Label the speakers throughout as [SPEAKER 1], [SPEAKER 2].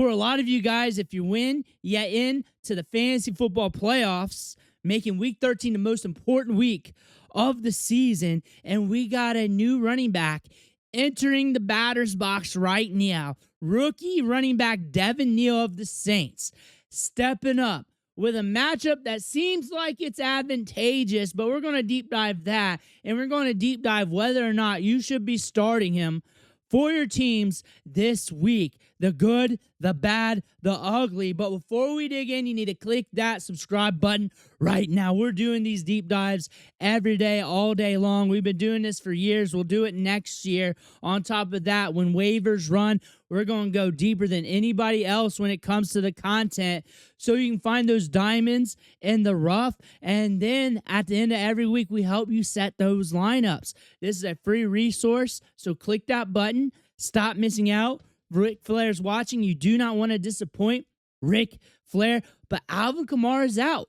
[SPEAKER 1] For a lot of you guys, if you win, you get in to the fantasy football playoffs, making week 13 the most important week of the season. And we got a new running back entering the batter's box right now. Rookie running back Devin Neal of the Saints stepping up with a matchup that seems like it's advantageous, but we're going to deep dive that, and we're going to deep dive whether or not you should be starting him for your teams this week. The good, the bad, the ugly. But before we dig in, you need to click that subscribe button right now. We're doing these deep dives every day, all day long. We've been doing this for years. We'll do it next year. On top of that, when waivers run, we're going to go deeper than anybody else when it comes to the content, so you can find those diamonds in the rough. And then at the end of every week, we help you set those lineups. This is a free resource, so click that button. Stop missing out. Ric Flair's watching. You do not want to disappoint Ric Flair, but Alvin Kamara is out.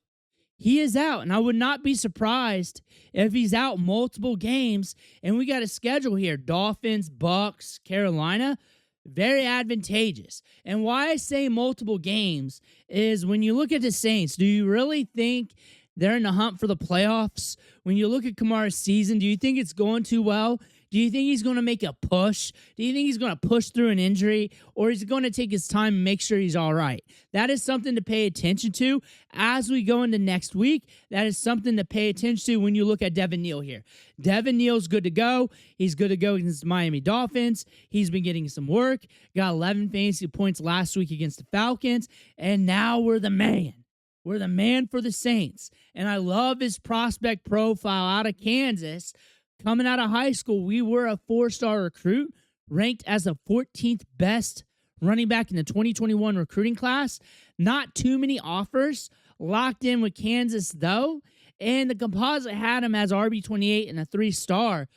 [SPEAKER 1] He is out, and I would not be surprised if he's out multiple games. And we got a schedule here: Dolphins, Bucks, Carolina. Very advantageous. And why I say multiple games is when you look at the Saints, do you really think they're in the hunt for the playoffs? When you look at Kamara's season, do you think it's going too well? Do you think he's going to make a push? Do you think he's going to push through an injury? Or is he going to take his time and make sure he's all right? That is something to pay attention to as we go into next week. That is something to pay attention to when you look at Devin Neal here. Devin Neal's good to go. He's good to go against the Miami Dolphins. He's been getting some work. Got 11 fantasy points last week against the Falcons. And now we're the man. We're the man for the Saints. And I love his prospect profile out of Kansas. Coming out of high school, we were a 4-star recruit, ranked as the 14th best running back in the 2021 recruiting class. Not too many offers locked in with Kansas, though. And the composite had him as RB28 and a 3-star.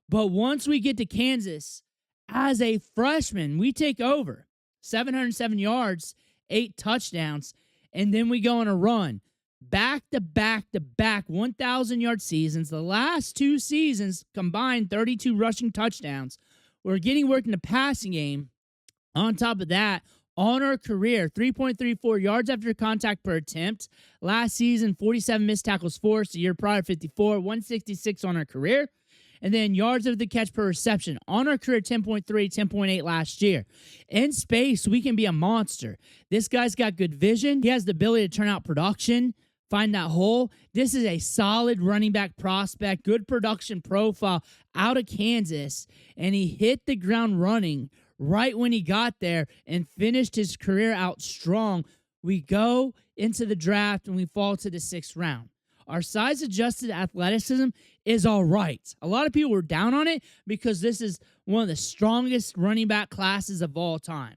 [SPEAKER 1] But once we get to Kansas, as a freshman, we take over. 707 yards, 8 touchdowns, and then we go on a run. Back-to-back 1,000-yard seasons. The last 2 seasons combined 32 rushing touchdowns. We're getting work in the passing game. On top of that, on our career, 3.34 yards after contact per attempt. Last season, 47 missed tackles forced. The year prior, 54. 166 on our career. And then yards after the catch per reception. On our career, 10.3, 10.8 last year. In space, we can be a monster. This guy's got good vision. He has the ability to turn out production, find that hole. This is a solid running back prospect, good production profile out of Kansas, and he hit the ground running right when he got there and finished his career out strong. We go into the draft and we fall to the 6th round. Our size-adjusted athleticism is all right. A lot of people were down on it because this is one of the strongest running back classes of all time.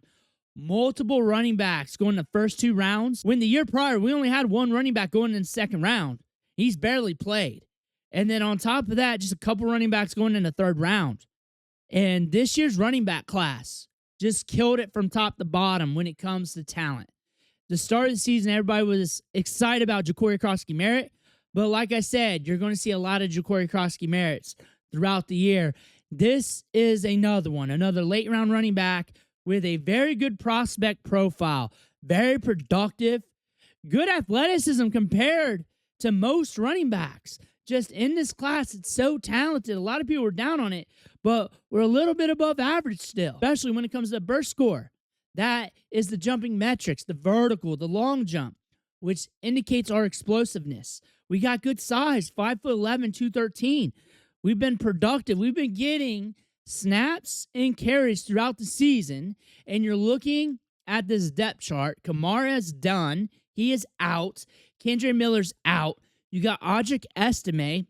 [SPEAKER 1] Multiple running backs going in the first 2 rounds. When the year prior, we only had 1 running back going in the 2nd round. He's barely played. And then on top of that, just a couple running backs going in the 3rd round. And this year's running back class just killed it from top to bottom when it comes to talent. The start of the season, everybody was excited about Ja'Cory Crosby-Merritt. But like I said, you're going to see a lot of Ja'Cory Crosby-Merritts throughout the year. This is another one, another late-round running back with a very good prospect profile, very productive, good athleticism compared to most running backs. Just in this class, it's so talented. A lot of people were down on it, but we're a little bit above average still, especially when it comes to the burst score. That is the jumping metrics, the vertical, the long jump, which indicates our explosiveness. We got good size, 5'11", 213. We've been productive. We've been getting snaps and carries throughout the season, and you're looking at this depth chart. Kamara is done. He is out. Kendre Miller's out. You got Audric Estime.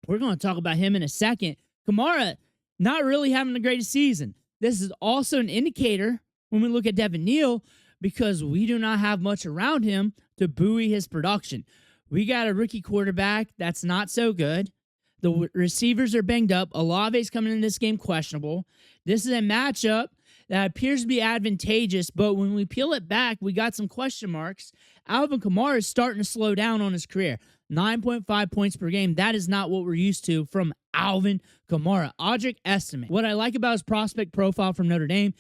[SPEAKER 1] We're going to talk about him in a second. Kamara not really having the greatest season. This is also an indicator when we look at Devin Neal because we do not have much around him to buoy his production. We got a rookie quarterback that's not so good. The receivers are banged up. Olave's coming in this game questionable. This is a matchup that appears to be advantageous, but when we peel it back, we got some question marks. Alvin Kamara is starting to slow down on his career. 9.5 points per game. That is not what we're used to from Alvin Kamara. Audric Estime. What I like about his prospect profile from Notre Dame,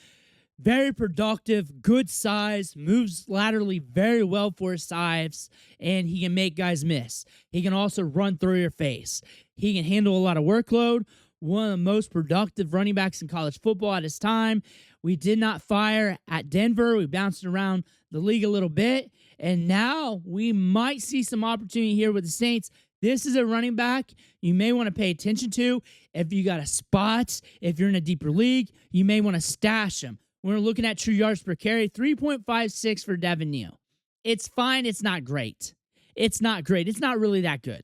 [SPEAKER 1] Very productive, good size, moves laterally very well for his size, and he can make guys miss. He can also run through your face. He can handle a lot of workload. One of the most productive running backs in college football at his time. We did not fire at Denver. We bounced around the league a little bit, and now we might see some opportunity here with the Saints. This is a running back you may want to pay attention to. If you got a spot, if you're in a deeper league, you may want to stash him. We're looking at true yards per carry, 3.56 for Devin Neal. It's fine. It's not great. It's not great. It's not really that good.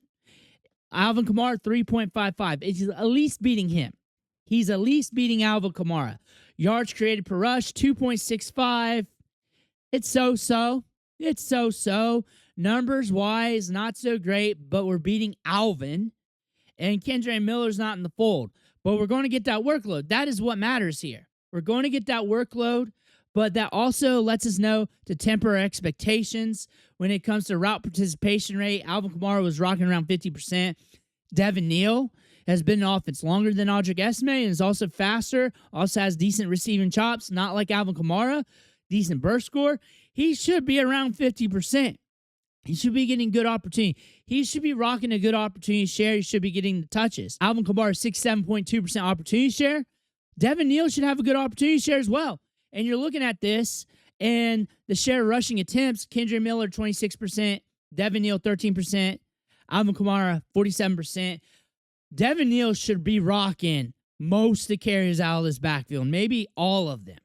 [SPEAKER 1] Alvin Kamara, 3.55. It's at least beating him. He's at least beating Alvin Kamara. Yards created per rush, 2.65. It's so-so. It's so-so. Numbers-wise, not so great, but we're beating Alvin. And Kendre Miller's not in the fold. But we're going to get that workload. That is what matters here. We're going to get that workload, but that also lets us know to temper our expectations when it comes to route participation rate. Alvin Kamara was rocking around 50%. Devin Neal has been in offense longer than Audric Esme and is also faster, also has decent receiving chops, not like Alvin Kamara, decent burst score. He should be around 50%. He should be getting good opportunity. He should be rocking a good opportunity share. He should be getting the touches. Alvin Kamara, 67.2% opportunity share. Devin Neal should have a good opportunity share as well. And you're looking at this, and the share of rushing attempts, Kendre Miller, 26%, Devin Neal, 13%, Alvin Kamara, 47%. Devin Neal should be rocking most of the carries out of this backfield, maybe all of them.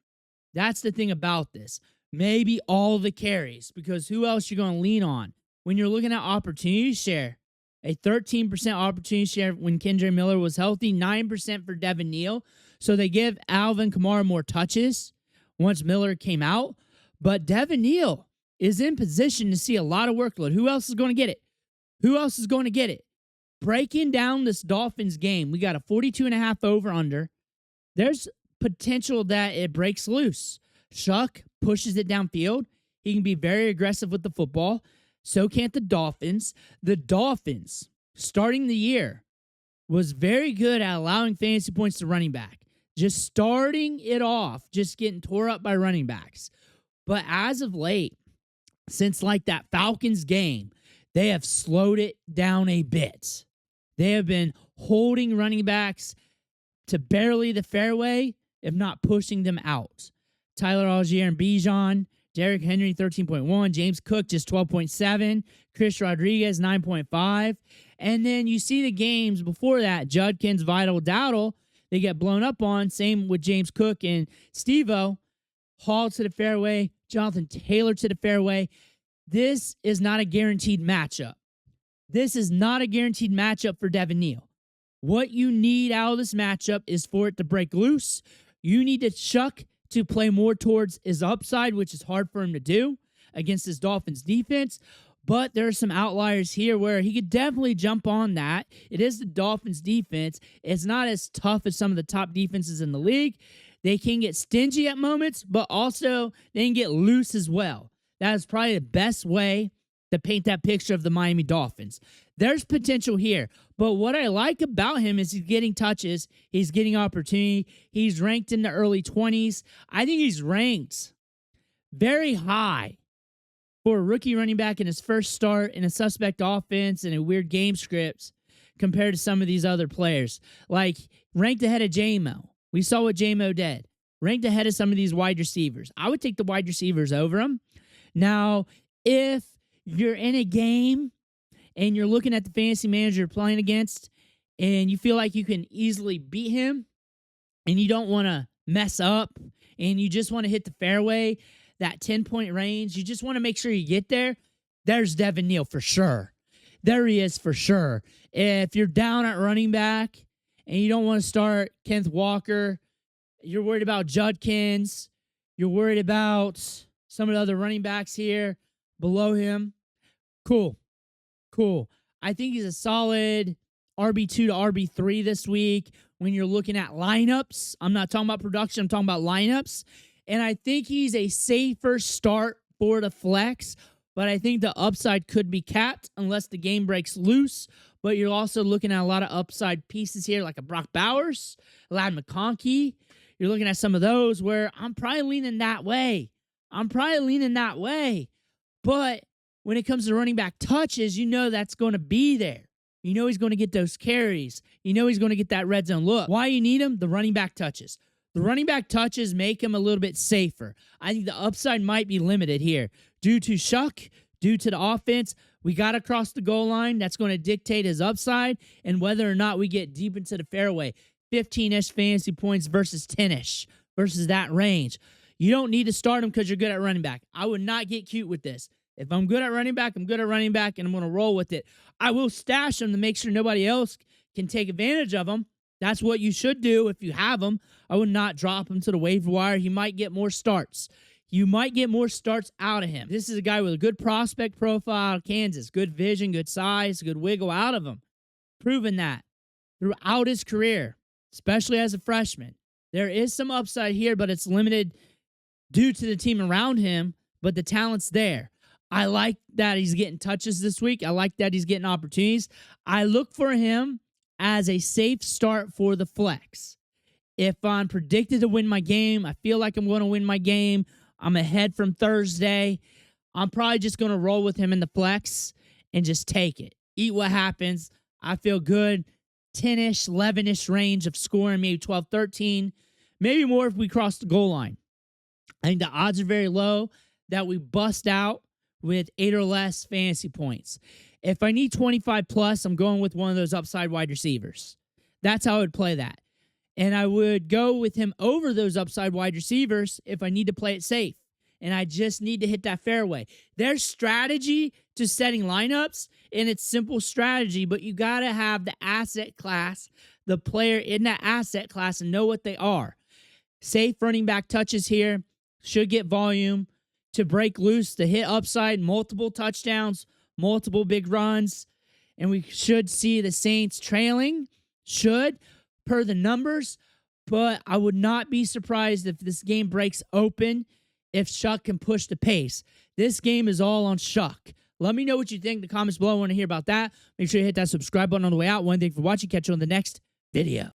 [SPEAKER 1] That's the thing about this. Maybe all the carries, because who else you going to lean on? When you're looking at opportunity share, a 13% opportunity share when Kendre Miller was healthy, 9% for Devin Neal. So they give Alvin Kamara more touches once Miller came out. But Devin Neal is in position to see a lot of workload. Who else is going to get it? Who else is going to get it? Breaking down this Dolphins game, we got a 42.5 over-under. There's potential that it breaks loose. Shuck pushes it downfield. He can be very aggressive with the football. So can't the Dolphins. The Dolphins, starting the year, was very good at allowing fantasy points to running back. Just starting it off, just getting tore up by running backs. But as of late, since like that Falcons game, they have slowed it down a bit. They have been holding running backs to barely the fairway, if not pushing them out. Tyler Algier and Bijan, Derrick Henry, 13.1, James Cook, just 12.7, Chris Rodriguez, 9.5. And then you see the games before that, Judkins, Vidal, Dowdle, they get blown up on. Same with James Cook and Steve-O. Hall to the fairway, Jonathan Taylor to the fairway. This is not a guaranteed matchup. This is not a guaranteed matchup for Devin Neal. What you need out of this matchup is for it to break loose. You need to Chuck to play more towards his upside, which is hard for him to do against this Dolphins defense. But there are some outliers here where he could definitely jump on that. It is the Dolphins defense. It's not as tough as some of the top defenses in the league. They can get stingy at moments, but also they can get loose as well. That is probably the best way to paint that picture of the Miami Dolphins. There's potential here, but what I like about him is he's getting touches. He's getting opportunity. He's ranked in the early 20s. I think he's ranked very high for a rookie running back in his first start in a suspect offense and a weird game script compared to some of these other players. Like, ranked ahead of J-Mo. We saw what J-Mo did. Ranked ahead of some of these wide receivers. I would take the wide receivers over him. Now, if you're in a game and you're looking at the fantasy manager you're playing against and you feel like you can easily beat him and you don't want to mess up and you just want to hit the fairway, that 10-point range, you just want to make sure you get there, there's Devin Neal for sure. There he is for sure. If you're down at running back and you don't want to start Kenneth Walker, you're worried about Judkins, you're worried about some of the other running backs here below him, cool. I think he's a solid RB2 to RB3 this week when you're looking at lineups. I'm not talking about production, I'm talking about lineups. And I think he's a safer start for the flex, but I think the upside could be capped unless the game breaks loose. But you're also looking at a lot of upside pieces here, like a Brock Bowers, Ladd McConkey. You're looking at some of those where I'm probably leaning that way. But when it comes to running back touches, you know that's going to be there. You know he's going to get those carries. You know he's going to get that red zone look. Why you need him? The running back touches. The running back touches make him a little bit safer. I think the upside might be limited here due to Shuck, due to the offense. We got to cross the goal line. That's going to dictate his upside and whether or not we get deep into the fairway. 15-ish fantasy points versus 10-ish versus that range. You don't need to start him because you're good at running back. I would not get cute with this. If I'm good at running back, I'm good at running back, and I'm going to roll with it. I will stash him to make sure nobody else can take advantage of him. That's what you should do if you have him. I would not drop him to the waiver wire. He might get more starts. You might get more starts out of him. This is a guy with a good prospect profile out of Kansas. Good vision, good size, good wiggle out of him. Proven that throughout his career, especially as a freshman. There is some upside here, but it's limited due to the team around him, but the talent's there. I like that he's getting touches this week. I like that he's getting opportunities. I look for him as a safe start for the flex. If I'm predicted to win my game, I feel like I'm going to win my game, I'm ahead from Thursday, I'm probably just going to roll with him in the flex and just take it. Eat what happens. I feel good. 10-ish, 11-ish range of scoring, maybe 12, 13, maybe more if we cross the goal line. I think the odds are very low that we bust out with 8 or less fantasy points. If I need 25 plus, I'm going with one of those upside wide receivers. That's how I would play that. And I would go with him over those upside wide receivers if I need to play it safe. And I just need to hit that fairway. There's strategy to setting lineups, and it's simple strategy, but you got to have the asset class, the player in that asset class, and know what they are. Safe running back touches here, should get volume to break loose, to hit upside, multiple touchdowns, multiple big runs, and we should see the Saints trailing, per the numbers, but I would not be surprised if this game breaks open if Shuck can push the pace. This game is all on Shuck. Let me know what you think in the comments below. I want to hear about that. Make sure you hit that subscribe button on the way out. One thing for watching. Catch you on the next video.